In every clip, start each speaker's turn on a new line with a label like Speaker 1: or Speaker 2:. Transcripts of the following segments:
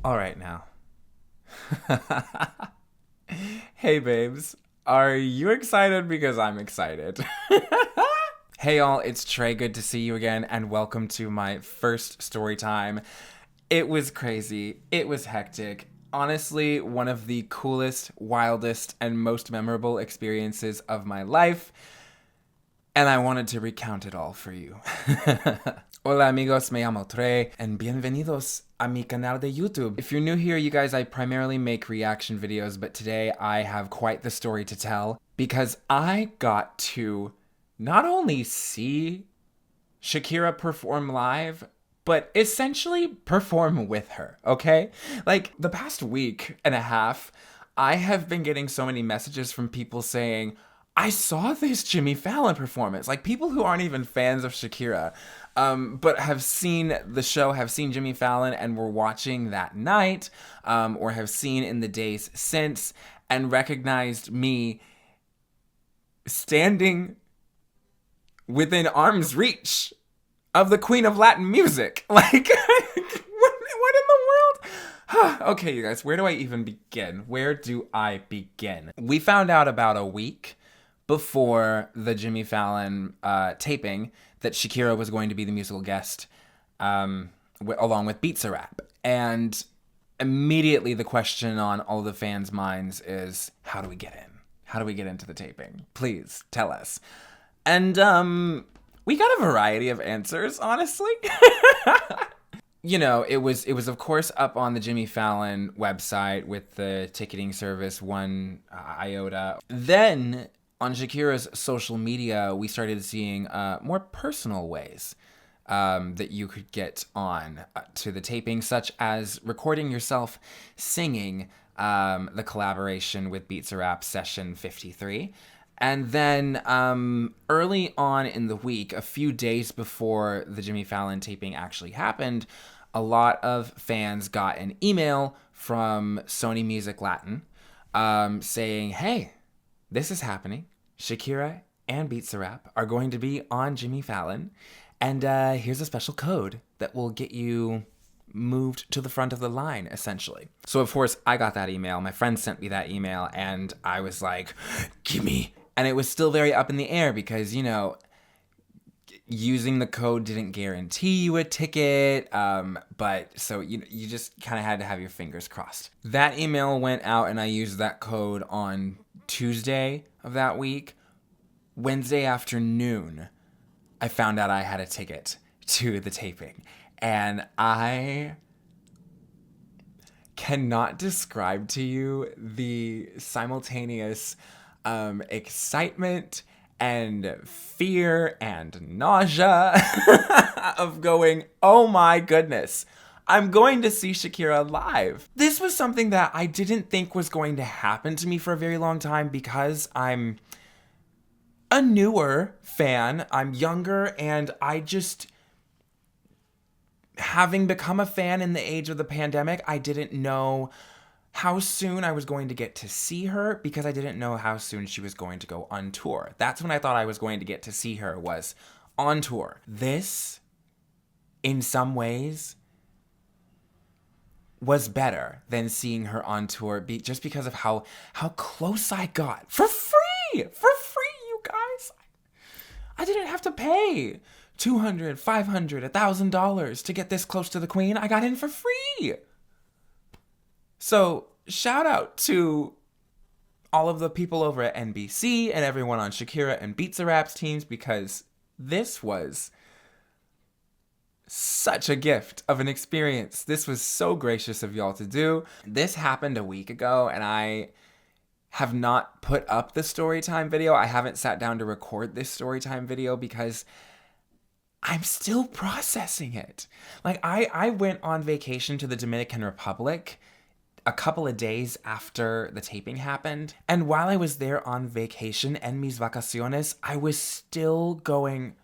Speaker 1: All right now. Hey babes, are you excited? Because I'm excited. Hey y'all, it's Trey. Good to see you again, and welcome to my first story time. It was crazy. It was hectic. Honestly, one of the coolest, wildest, and most memorable experiences of my life. And I wanted to recount it all for you. Hola amigos, me llamo Trey, and bienvenidos a mi canal de YouTube. If you're new here, you guys, I primarily make reaction videos, but today I have quite the story to tell because I got to not only see Shakira perform live, but essentially perform with her, okay? Like, the past week and a half, I have been getting so many messages from people saying, I saw this Jimmy Fallon performance. Like, people who aren't even fans of Shakira, but have seen the show, have seen Jimmy Fallon, and were watching that night, or have seen in the days since, and recognized me standing within arm's reach of the queen of Latin music. Like, what in the world? Okay, you guys, where do I even begin? Where do I begin? We found out about a week before the Jimmy Fallon taping that Shakira was going to be the musical guest along with Bizarrap. And immediately the question on all the fans' minds is, how do we get in? How do we get into the taping? Please tell us. And we got a variety of answers, honestly. You know, it was of course up on the Jimmy Fallon website with the ticketing service One Iota. Then on Shakira's social media, we started seeing more personal ways that you could get on to the taping, such as recording yourself singing the collaboration with Bizarrap Session 53. And then early on in the week, a few days before the Jimmy Fallon taping actually happened, a lot of fans got an email from Sony Music Latin saying, hey, this is happening. Shakira and Bizarrap are going to be on Jimmy Fallon, and here's a special code that will get you moved to the front of the line, essentially. So, of course, I got that email. My friend sent me that email, and I was like, gimme. And it was still very up in the air because, you know, using the code didn't guarantee you a ticket, but so you just kind of had to have your fingers crossed. That email went out, and I used that code on Tuesday of that week. Wednesday afternoon, I found out I had a ticket to the taping, and I cannot describe to you the simultaneous excitement and fear and nausea of going, oh my goodness, I'm going to see Shakira live. This was something that I didn't think was going to happen to me for a very long time because I'm a newer fan. I'm younger, and I just, having become a fan in the age of the pandemic, I didn't know how soon I was going to get to see her because I didn't know how soon she was going to go on tour. That's when I thought I was going to get to see her, was on tour. This, in some ways, was better than seeing her on tour just because of how close I got. For free, you guys. I didn't have to pay $200, $500, $1,000 to get this close to the queen. I got in for free. So, shout out to all of the people over at NBC and everyone on Shakira and Bizarrap's teams, because this was such a gift of an experience. This was so gracious of y'all to do. This happened a week ago, and I have not put up the storytime video. I haven't sat down to record this storytime video because I'm still processing it. Like, I went on vacation to the Dominican Republic a couple of days after the taping happened. And while I was there on vacation, en mis vacaciones, I was still going,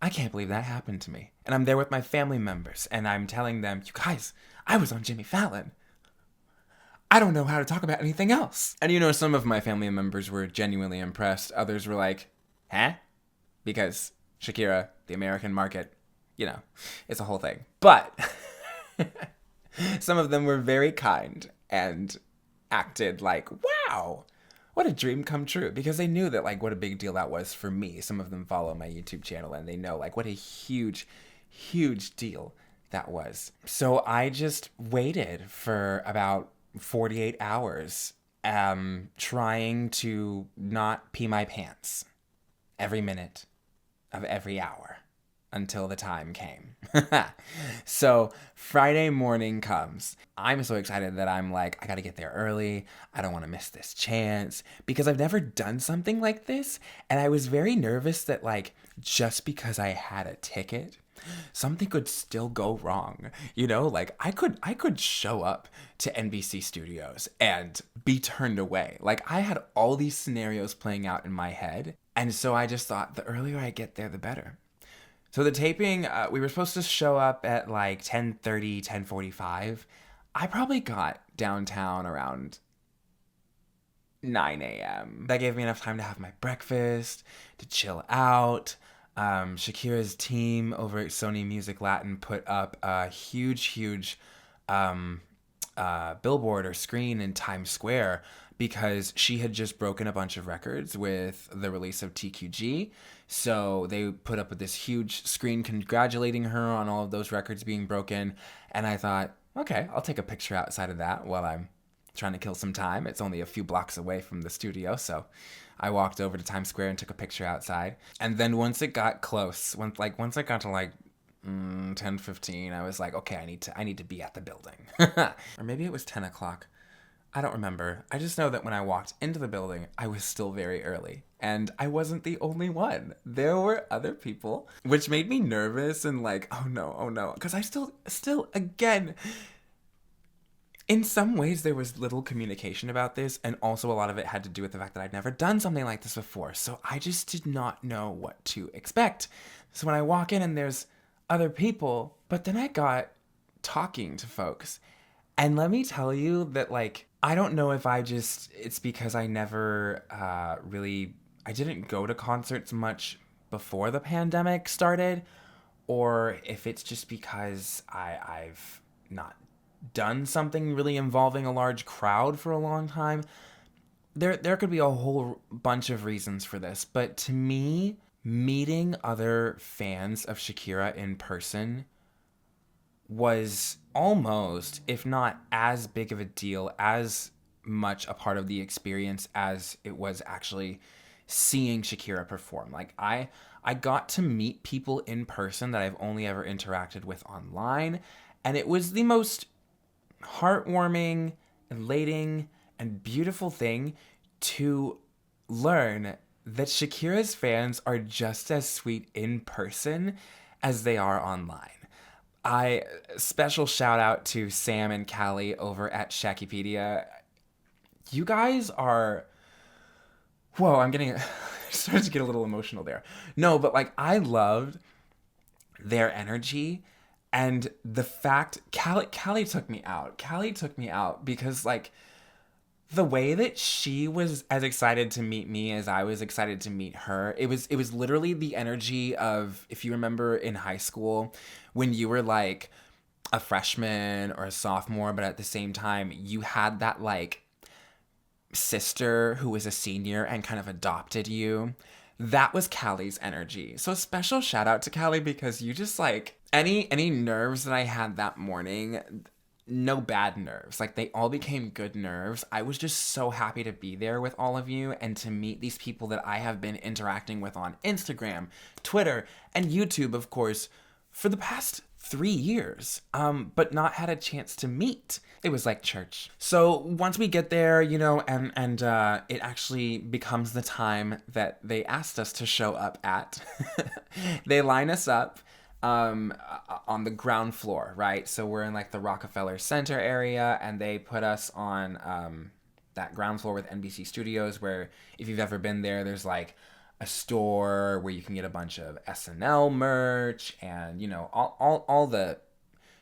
Speaker 1: I can't believe that happened to me. And I'm there with my family members, and I'm telling them, you guys, I was on Jimmy Fallon. I don't know how to talk about anything else. And you know, some of my family members were genuinely impressed. Others were like, huh? Because Shakira, the American market, you know, it's a whole thing. But Some of them were very kind and acted like, wow, what a dream come true, because they knew that like what a big deal that was for me. Some of them follow my YouTube channel and they know like what a huge deal that was. So I just waited for about 48 hours trying to not pee my pants every minute of every hour until the time came. So Friday morning comes. I'm so excited that I'm like, I gotta get there early. I don't want to miss this chance because I've never done something like this. And I was very nervous that like, just because I had a ticket, something could still go wrong. You know, like I could show up to NBC Studios and be turned away. Like I had all these scenarios playing out in my head. And so I just thought the earlier I get there, the better. So the taping, we were supposed to show up at like 10:30, 10:45. I probably got downtown around 9 a.m. That gave me enough time to have my breakfast, to chill out. Shakira's team over at Sony Music Latin put up a huge billboard or screen in Times Square because she had just broken a bunch of records with the release of TQG. So they put up with this huge screen congratulating her on all of those records being broken. And I thought, okay, I'll take a picture outside of that while I'm trying to kill some time. It's only a few blocks away from the studio, so I walked over to Times Square and took a picture outside. And then once it got close, once I got to like 10:15, I was like, okay, I need to be at the building. Or maybe it was 10 o'clock. I don't remember. I just know that when I walked into the building, I was still very early. And I wasn't the only one. There were other people, which made me nervous and like, oh no. Because I still, again, in some ways there was little communication about this. And also a lot of it had to do with the fact that I'd never done something like this before. So I just did not know what to expect. So when I walk in and there's other people, but then I got talking to folks. And let me tell you that, like, I don't know if it's because I never I didn't go to concerts much before the pandemic started, or if it's just because I've not done something really involving a large crowd for a long time. There could be a whole bunch of reasons for this, but to me, meeting other fans of Shakira in person was almost, if not as big of a deal, as much a part of the experience as it was actually seeing Shakira perform. Like I got to meet people in person that I've only ever interacted with online, and it was the most heartwarming, elating, and beautiful thing to learn that Shakira's fans are just as sweet in person as they are online. Special shout out to Sam and Callie over at Shakipedia. You guys are, whoa, I'm getting, started to get a little emotional there. No, but like I loved their energy and the fact, Callie took me out. Callie took me out because like the way that she was as excited to meet me as I was excited to meet her, it was literally the energy of, if you remember in high school, when you were like a freshman or a sophomore, but at the same time, you had that like sister who was a senior and kind of adopted you. That was Callie's energy. So special shout out to Callie because you just like, any nerves that I had that morning, no bad nerves. Like they all became good nerves. I was just so happy to be there with all of you and to meet these people that I have been interacting with on Instagram, Twitter, and YouTube, of course, for the past 3 years, but not had a chance to meet. It was like church. So once we get there, you know, and it actually becomes the time that they asked us to show up at. They line us up on the ground floor, right? So we're in like the Rockefeller Center area, and they put us on that ground floor with NBC Studios, where if you've ever been there, there's like a store where you can get a bunch of SNL merch and, you know, all the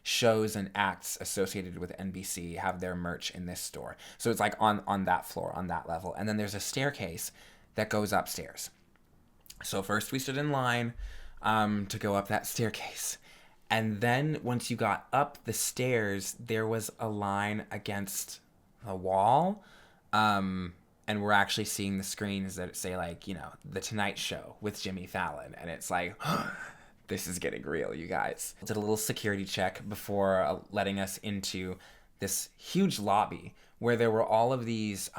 Speaker 1: shows and acts associated with NBC have their merch in this store. So it's like on that floor, on that level. And then there's a staircase that goes upstairs. So first we stood in line to go up that staircase. And then once you got up the stairs, there was a line against the wall. And we're actually seeing the screens that say, like, you know, The Tonight Show with Jimmy Fallon. And it's like, this is getting real, you guys. Did a little security check before letting us into this huge lobby where there were all of these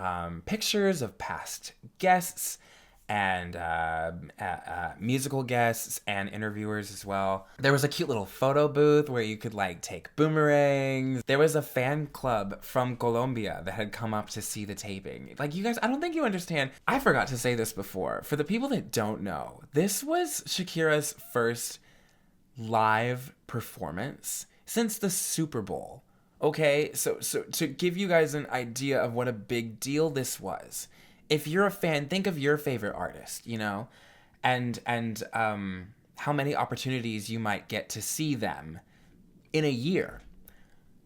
Speaker 1: pictures of past guests and musical guests and interviewers as well. There was a cute little photo booth where you could like take boomerangs. There was a fan club from Colombia that had come up to see the taping. Like, you guys, I don't think you understand. I forgot to say this before. For the people that don't know, this was Shakira's first live performance since the Super Bowl. Okay, so to give you guys an idea of what a big deal this was, if you're a fan, think of your favorite artist, you know, and how many opportunities you might get to see them in a year.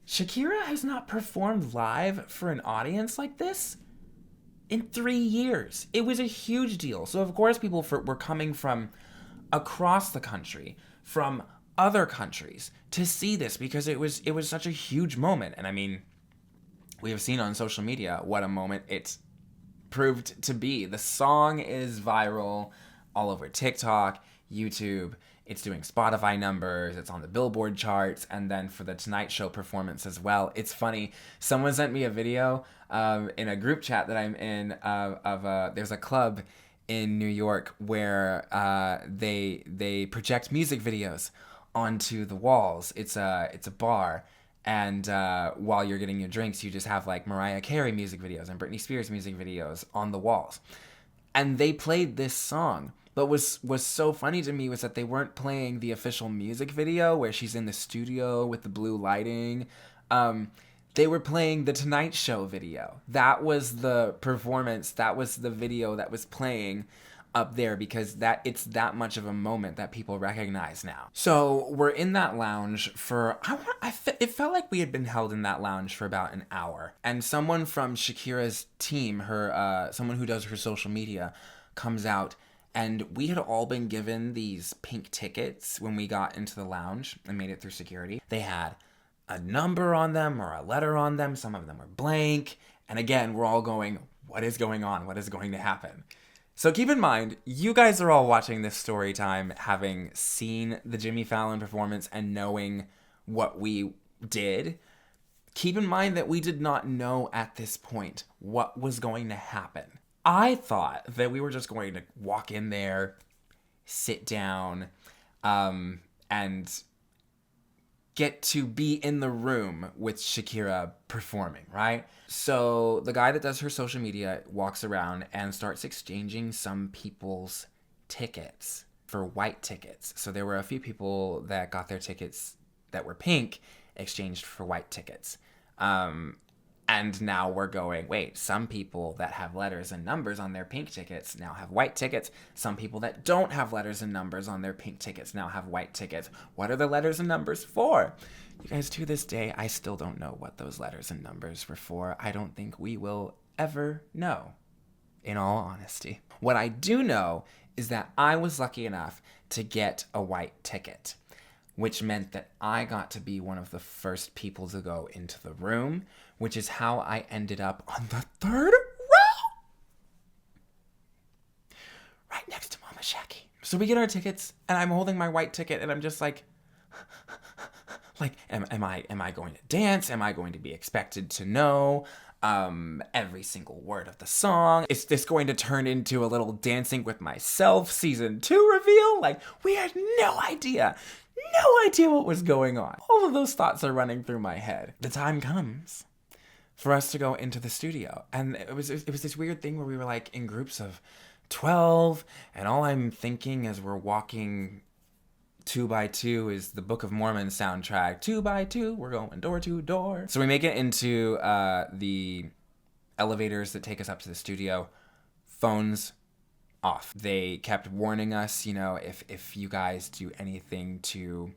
Speaker 1: Shakira has not performed live for an audience like this in 3 years. It was a huge deal. So of course people were coming from across the country, from other countries to see this because it was such a huge moment. And I mean, we have seen on social media what a moment it's proved to be. The song is viral all over TikTok, YouTube. It's doing Spotify numbers. It's on the Billboard charts. And then for the Tonight Show performance as well. It's funny. Someone sent me a video in a group chat that I'm in there's a club in New York where they project music videos onto the walls. It's a bar. And while you're getting your drinks, you just have like Mariah Carey music videos and Britney Spears music videos on the walls. And they played this song. But was so funny to me was that they weren't playing the official music video where she's in the studio with the blue lighting. They were playing the Tonight Show video. That was the performance. That was the video that was playing up there because it's that much of a moment that people recognize now. So we're in that lounge for, it felt like we had been held in that lounge for about an hour. And someone from Shakira's team, someone who does her social media, comes out. And we had all been given these pink tickets when we got into the lounge and made it through security. They had a number on them or a letter on them. Some of them were blank. And again, we're all going, what is going on? What is going to happen? So keep in mind, you guys are all watching this story time having seen the Jimmy Fallon performance and knowing what we did. Keep in mind that we did not know at this point what was going to happen. I thought that we were just going to walk in there, sit down, and get to be in the room with Shakira performing, right? So the guy that does her social media walks around and starts exchanging some people's tickets for white tickets. So there were a few people that got their tickets that were pink exchanged for white tickets. And now we're going, wait, some people that have letters and numbers on their pink tickets now have white tickets. Some people that don't have letters and numbers on their pink tickets now have white tickets. What are the letters and numbers for? You guys, to this day, I still don't know what those letters and numbers were for. I don't think we will ever know, in all honesty. What I do know is that I was lucky enough to get a white ticket, which meant that I got to be one of the first people to go into the room, which is how I ended up on the third row, right next to Mama Shaki. So we get our tickets, and I'm holding my white ticket, and I'm just like, am I going to dance? Am I going to be expected to know every single word of the song? Is this going to turn into a little Dancing with Myself season 2 reveal? Like, we had no idea what was going on. All of those thoughts are running through my head. The time comes for us to go into the studio. And it was this weird thing where we were like in groups of 12, and all I'm thinking as we're walking 2 by 2 is the Book of Mormon soundtrack. 2 by 2, we're going door to door. So we make it into the elevators that take us up to the studio. Phones off. They kept warning us, if you guys do anything to,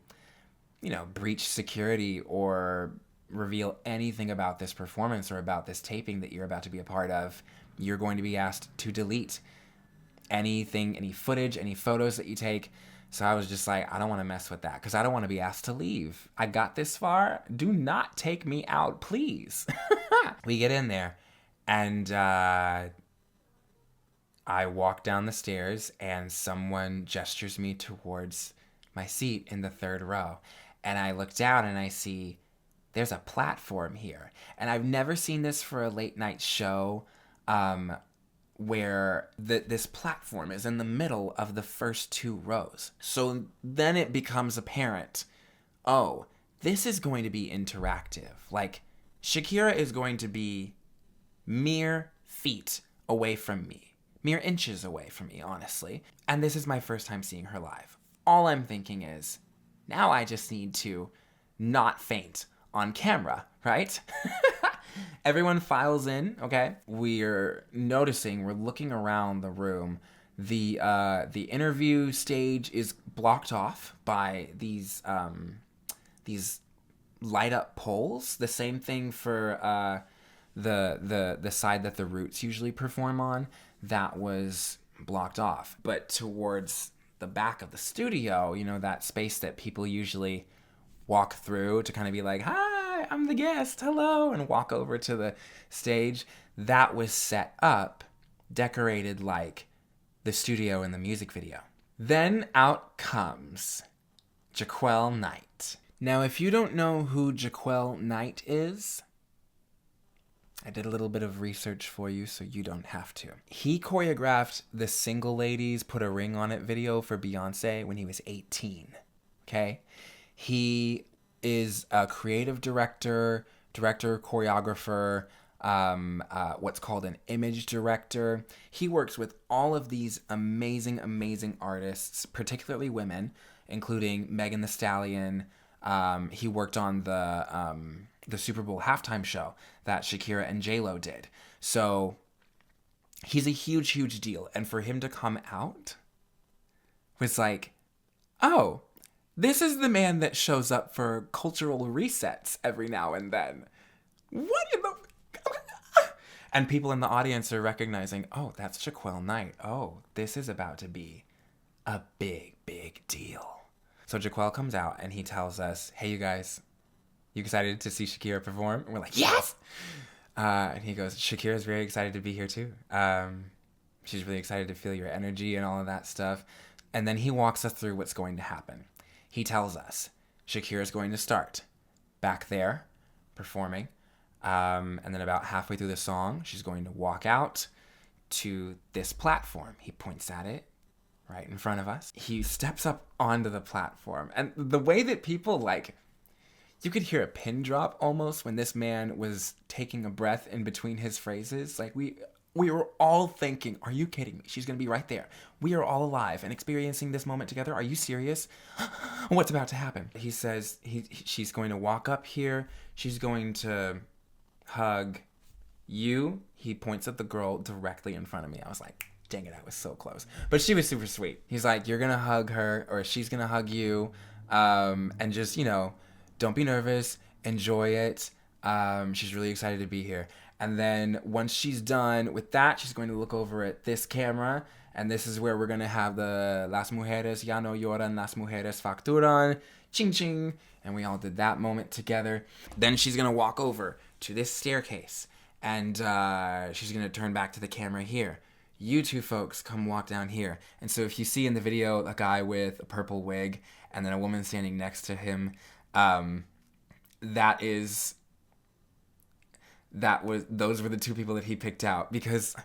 Speaker 1: breach security or reveal anything about this performance or about this taping that you're about to be a part of, you're going to be asked to delete anything, any footage, any photos that you take. So I was just like, I don't want to mess with that because I don't want to be asked to leave. I got this far. Do not take me out, please. We get in there, and I walk down the stairs, and someone gestures me towards my seat in the third row. And I look down and I see there's a platform here. And I've never seen this for a late night show where this platform is in the middle of the first two rows. So then it becomes apparent, oh, this is going to be interactive. Like, Shakira is going to be mere feet away from me, mere inches away from me, honestly. And this is my first time seeing her live. All I'm thinking is, now I just need to not faint on camera, right? Everyone files in, okay? We're noticing, we're looking around the room. The interview stage is blocked off by these light up poles. The same thing for the side that the Roots usually perform on. That was blocked off. But towards the back of the studio, you know, that space that people usually walk through to kind of be like, hi, I'm the guest, hello, and walk over to the stage, that was set up, decorated like the studio in the music video. Then out comes Jaquel Knight. Now, if you don't know who Jaquel Knight is, I did a little bit of research for you so you don't have to. He choreographed the Single Ladies Put a Ring on It video for Beyonce when he was 18, okay? He is a creative director, choreographer, what's called an image director. He works with all of these amazing, amazing artists, particularly women, including Megan Thee Stallion. He worked on the Super Bowl halftime show that Shakira and J-Lo did. So he's a huge, huge deal. And for him to come out was like, oh, this is the man that shows up for cultural resets every now and then. What in the... And people in the audience are recognizing, oh, that's Jaquel Knight. Oh, this is about to be a big, big deal. So Jaquel comes out and he tells us, hey, you guys, you excited to see Shakira perform? And we're like, yes! And he goes, Shakira's very excited to be here too. She's really excited to feel your energy and all of that stuff. And then he walks us through what's going to happen. He tells us Shakira's going to start back there performing. And then about halfway through the song, she's going to walk out to this platform. He points at it right in front of us. He steps up onto the platform. And the way that people, like, you could hear a pin drop almost when this man was taking a breath in between his phrases. Like, we were all thinking, are you kidding me? She's going to be right there. We are all alive and experiencing this moment together. Are you serious? What's about to happen? He says she's going to walk up here. She's going to hug you. He points at the girl directly in front of me. I was like, dang it, I was so close. But she was super sweet. He's like, you're going to hug her, or she's going to hug you. And just, you know, don't be nervous. Enjoy it. She's really excited to be here. And then once she's done with that, she's going to look over at this camera. And this is where we're going to have the Las Mujeres ya no lloran, las mujeres facturan, ching ching. And we all did that moment together. Then she's going to walk over to this staircase. And she's going to turn back to the camera here. You two folks come walk down here. And so if you see in the video a guy with a purple wig and then a woman standing next to him, those were the two people that he picked out, because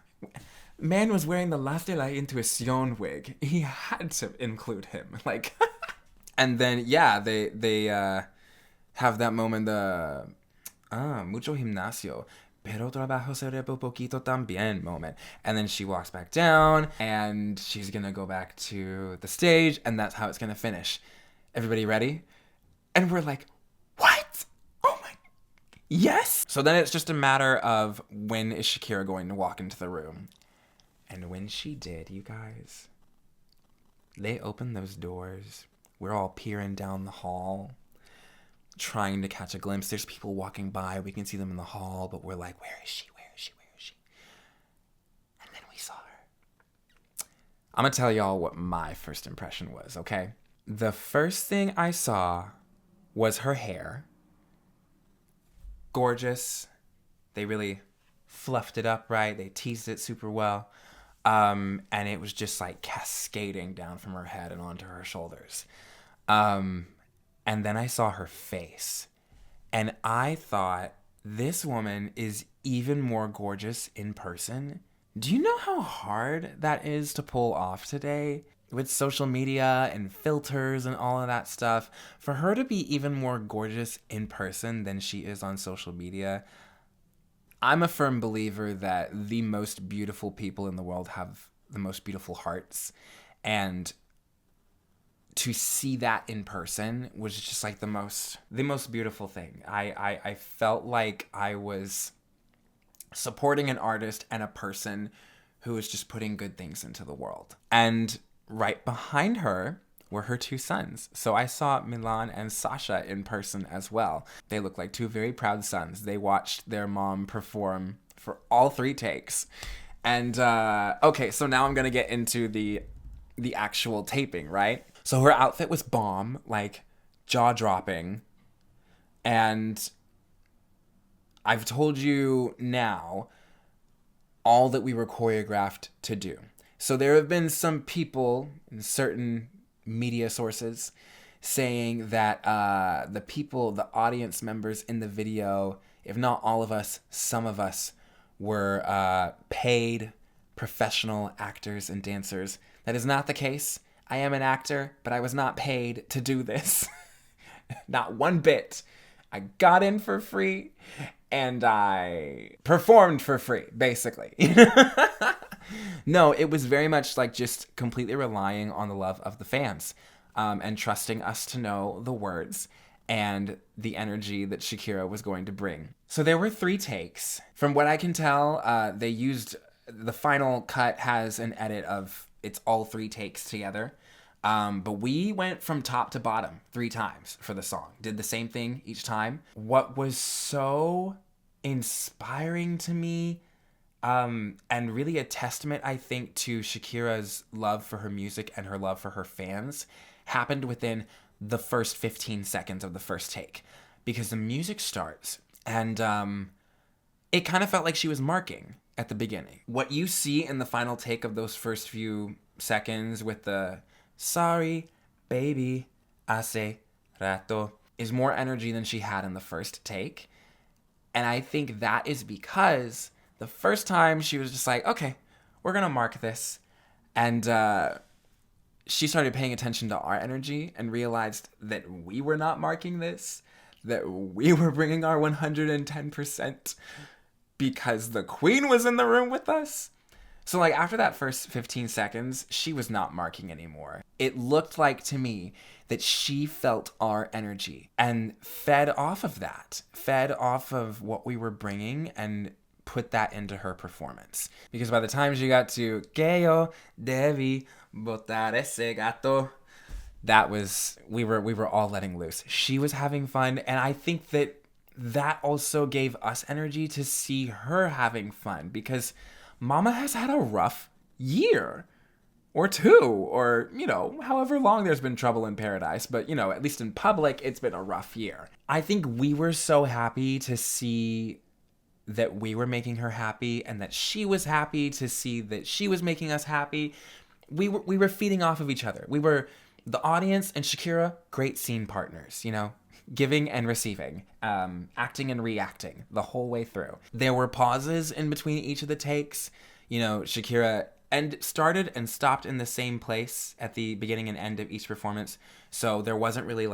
Speaker 1: man was wearing the Las de la Intuición wig. He had to include him. Like, and then, yeah, they have that moment, mucho gimnasio, pero trabajo cerebro poquito también moment. And then she walks back down, and she's gonna go back to the stage, and that's how it's gonna finish. Everybody ready? And we're like, what? Oh my, yes! So then it's just a matter of when is Shakira going to walk into the room. And when she did, you guys, they opened those doors. We're all peering down the hall, trying to catch a glimpse. There's people walking by. We can see them in the hall, but we're like, where is she? Where is she? Where is she? And then we saw her. I'm gonna tell y'all what my first impression was, okay? The first thing I saw was her hair. Gorgeous. They really fluffed it up right. They teased it super well. And it was just like cascading down from her head and onto her shoulders. And then I saw her face. And I thought, this woman is even more gorgeous in person. Do you know how hard that is to pull off today? With social media and filters and all of that stuff. For her to be even more gorgeous in person than she is on social media, I'm a firm believer that the most beautiful people in the world have the most beautiful hearts. And to see that in person was just like the most beautiful thing. I felt like I was supporting an artist and a person who was just putting good things into the world. And right behind her were her two sons. So I saw Milan and Sasha in person as well. They look like two very proud sons. They watched their mom perform for all 3 takes. And okay, so now I'm gonna get into the actual taping, right? So her outfit was bomb, like jaw-dropping. And I've told you now all that we were choreographed to do. So there have been some people in certain media sources saying that the audience members in the video, if not all of us, some of us were paid professional actors and dancers. That is not the case. I am an actor, but I was not paid to do this. Not one bit. I got in for free and I performed for free, basically. No, it was very much like just completely relying on the love of the fans and trusting us to know the words and the energy that Shakira was going to bring. So there were 3 takes. From what I can tell, they used, the final cut has an edit of it's all 3 takes together. But we went from top to bottom 3 times for the song. Did the same thing each time. What was so inspiring to me, and really a testament, I think, to Shakira's love for her music and her love for her fans, happened within the first 15 seconds of the first take. Because the music starts, and it kind of felt like she was marking at the beginning. What you see in the final take of those first few seconds with the sorry, baby, hace rato, is more energy than she had in the first take. And I think that is because the first time she was just like, okay, we're going to mark this. And she started paying attention to our energy and realized that we were not marking this, that we were bringing our 110% because the queen was in the room with us. So like after that first 15 seconds, she was not marking anymore. It looked like to me that she felt our energy and fed off of that, fed off of what we were bringing and put that into her performance. Because by the time she got to que yo debí botar ese gato, that was, we were all letting loose. She was having fun, and I think that also gave us energy to see her having fun, because Mama has had a rough year or 2, or, however long there's been trouble in paradise. But, at least in public, it's been a rough year. I think we were so happy to see that we were making her happy, and that she was happy to see that she was making us happy. We were feeding off of each other. We were, the audience and Shakira, great scene partners, giving and receiving, acting and reacting the whole way through. There were pauses in between each of the takes. Shakira started and stopped in the same place at the beginning and end of each performance. So there wasn't really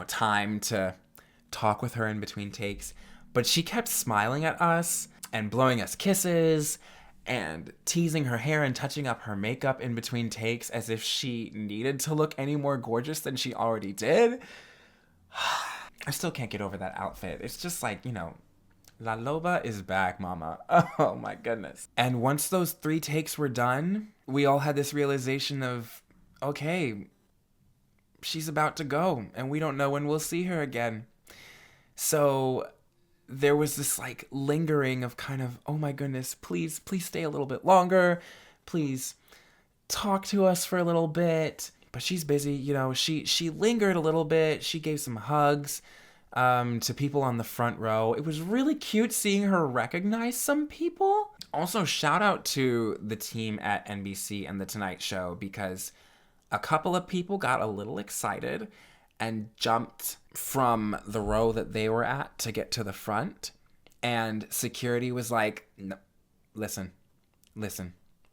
Speaker 1: time to talk with her in between takes. But she kept smiling at us and blowing us kisses and teasing her hair and touching up her makeup in between takes as if she needed to look any more gorgeous than she already did. I still can't get over that outfit. It's just like, La Loba is back, mama. Oh my goodness. And once those 3 takes were done, we all had this realization of, okay, she's about to go and we don't know when we'll see her again. So there was this lingering of kind of, oh my goodness, please stay a little bit longer. Please talk to us for a little bit, but she's busy. You know, she lingered a little bit. She gave some hugs to people on the front row. It was really cute seeing her recognize some people. Also, shout out to the team at NBC and The Tonight Show, because a couple of people got a little excited and jumped from the row that they were at to get to the front. And security was like, no, listen,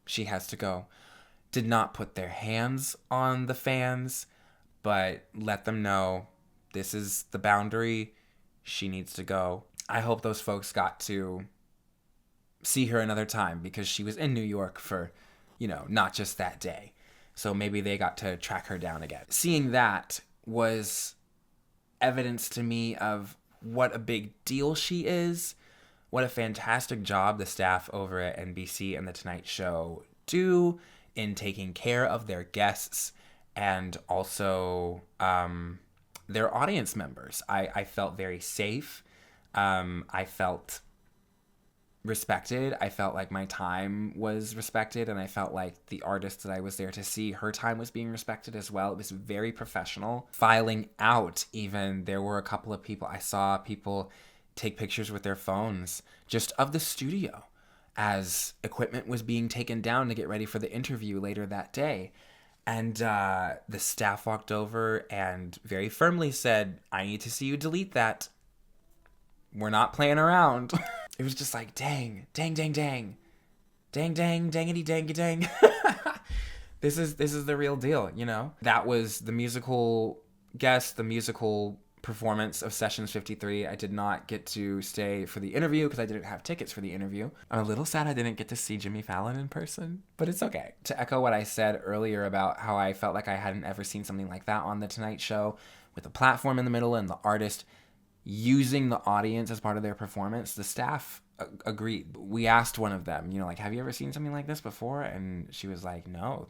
Speaker 1: she has to go. Did not put their hands on the fans, but let them know this is the boundary. She needs to go. I hope those folks got to see her another time, because she was in New York for, not just that day. So maybe they got to track her down again. Seeing that was evidence to me of what a big deal she is, what a fantastic job the staff over at NBC and The Tonight Show do in taking care of their guests and also their audience members. I felt very safe. I felt respected. I felt like my time was respected, and I felt like the artist that I was there to see, her time was being respected as well. It was very professional. Filing out, even, there were a couple of people, I saw people take pictures with their phones just of the studio as equipment was being taken down to get ready for the interview later that day. And the staff walked over and very firmly said, I need to see you delete that. We're not playing around. It was just like, dang. Dangity dang. This is the real deal, That was the musical guest, the musical performance of Sessions 53. I did not get to stay for the interview because I didn't have tickets for the interview. I'm a little sad I didn't get to see Jimmy Fallon in person, but it's okay. To echo what I said earlier about how I felt like I hadn't ever seen something like that on The Tonight Show, with a platform in the middle and the artist using the audience as part of their performance, the staff agreed. We asked one of them, have you ever seen something like this before? And she was like, no,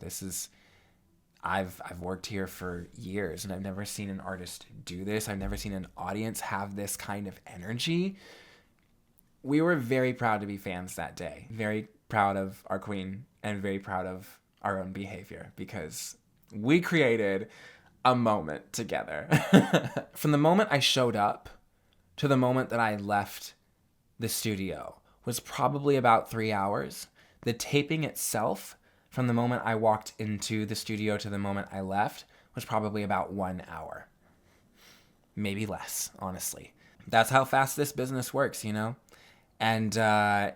Speaker 1: I've worked here for years and I've never seen an artist do this. I've never seen an audience have this kind of energy. We were very proud to be fans that day. Very proud of our queen and very proud of our own behavior, because we created a moment together. From the moment I showed up to the moment that I left the studio was probably about 3 hours. The taping itself, from the moment I walked into the studio to the moment I left, was probably about 1 hour. Maybe less, honestly. That's how fast this business works, And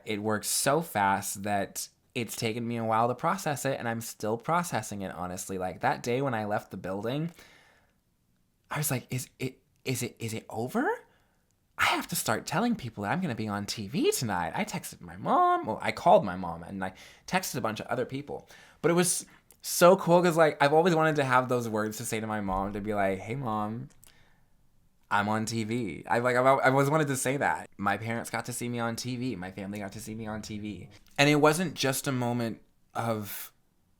Speaker 1: it works so fast that it's taken me a while to process it, and I'm still processing it, honestly. Like, that day when I left the building, I was like, is it over? I have to start telling people that I'm going to be on TV tonight. I texted my mom. Well, I called my mom and I texted a bunch of other people. But it was so cool because, I've always wanted to have those words to say to my mom, to be like, hey, Mom, I'm on TV. I always wanted to say that. My parents got to see me on TV. My family got to see me on TV. And it wasn't just a moment of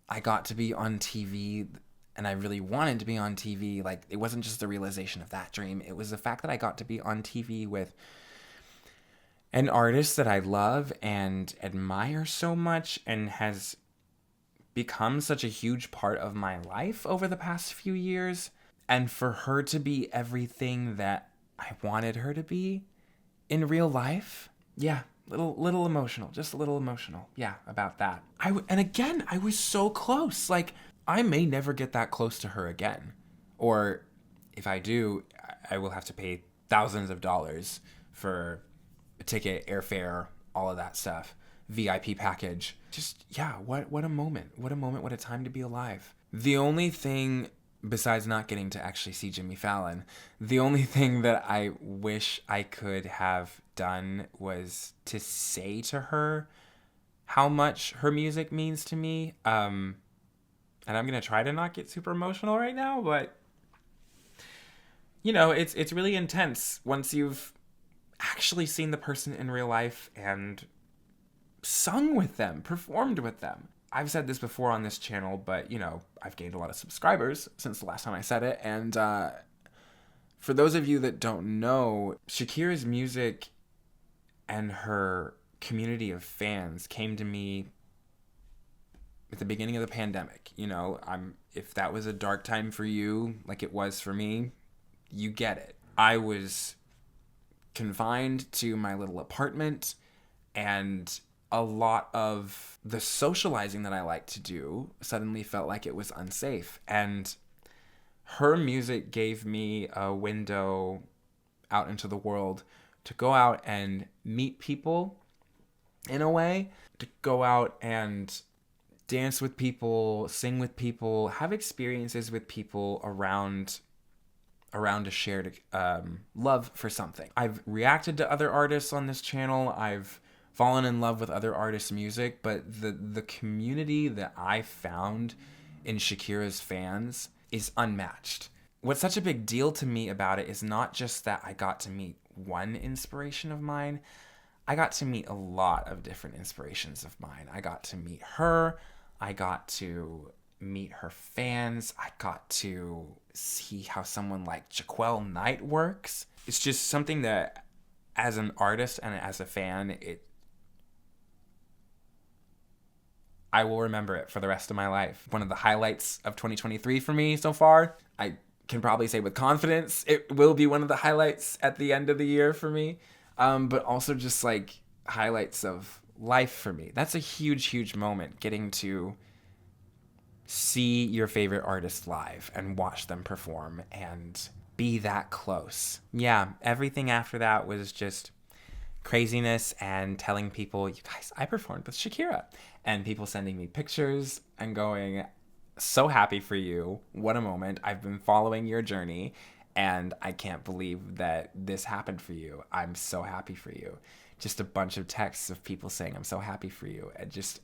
Speaker 1: I got to be on TV and I really wanted to be on TV. It wasn't just the realization of that dream. It was the fact that I got to be on TV with an artist that I love and admire so much and has become such a huge part of my life over the past few years. And for her to be everything that I wanted her to be in real life. Yeah, little emotional, just a little emotional. Yeah, about that. And again, I was so close. I may never get that close to her again. Or if I do, I will have to pay thousands of dollars for a ticket, airfare, all of that stuff. VIP package. Just, yeah, what a moment. What a moment, what a time to be alive. The only thing, besides not getting to actually see Jimmy Fallon, the only thing that I wish I could have done was to say to her how much her music means to me. And I'm going to try to not get super emotional right now, but, it's really intense once you've actually seen the person in real life and sung with them, performed with them. I've said this before on this channel, but, I've gained a lot of subscribers since the last time I said it. And for those of you that don't know, Shakira's music and her community of fans came to me at the beginning of the pandemic. If that was a dark time for you, like it was for me, you get it. I was confined to my little apartment, and a lot of the socializing that I like to do suddenly felt like it was unsafe. And her music gave me a window out into the world to go out and meet people in a way, to go out and dance with people, sing with people, have experiences with people around a shared love for something. I've reacted to other artists on this channel. I've fallen in love with other artists' music, but the community that I found in Shakira's fans is unmatched. What's such a big deal to me about it is not just that I got to meet one inspiration of mine. I got to meet a lot of different inspirations of mine. I got to meet her. I got to meet her fans. I got to see how someone like Jaquel Knight works. It's just something that, as an artist and as a fan, I will remember it for the rest of my life. One of the highlights of 2023 for me so far. I can probably say with confidence it will be one of the highlights at the end of the year for me. But also just like highlights of life for me. That's a huge, huge moment, getting to see your favorite artist live and watch them perform and be that close. Yeah, everything after that was just craziness and telling people, you guys, I performed with Shakira. And people sending me pictures and going, so happy for you. What a moment. I've been following your journey and I can't believe that this happened for you. I'm so happy for you. Just a bunch of texts of people saying, I'm so happy for you. And just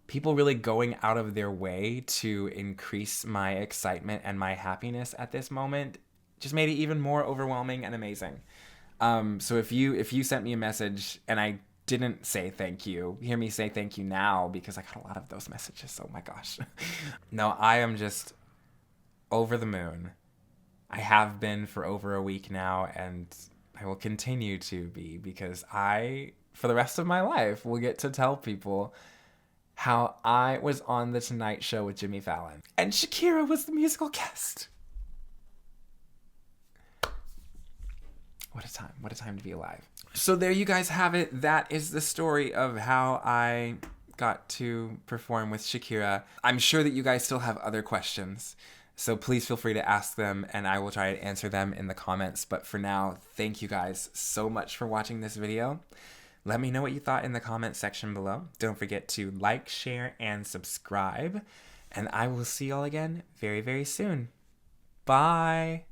Speaker 1: people really going out of their way to increase my excitement and my happiness at this moment just made it even more overwhelming and amazing. So if you sent me a message and I didn't say thank you, hear me say thank you now, because I got a lot of those messages. Oh my gosh. No, I am just over the moon. I have been for over a week now, and I will continue to be, because I, for the rest of my life, will get to tell people how I was on The Tonight Show with Jimmy Fallon, and Shakira was the musical guest. What a time. What a time to be alive. So there you guys have it. That is the story of how I got to perform with Shakira. I'm sure that you guys still have other questions, so please feel free to ask them and I will try to answer them in the comments. But for now, thank you guys so much for watching this video. Let me know what you thought in the comments section below. Don't forget to like, share, and subscribe. And I will see y'all again very, very soon. Bye.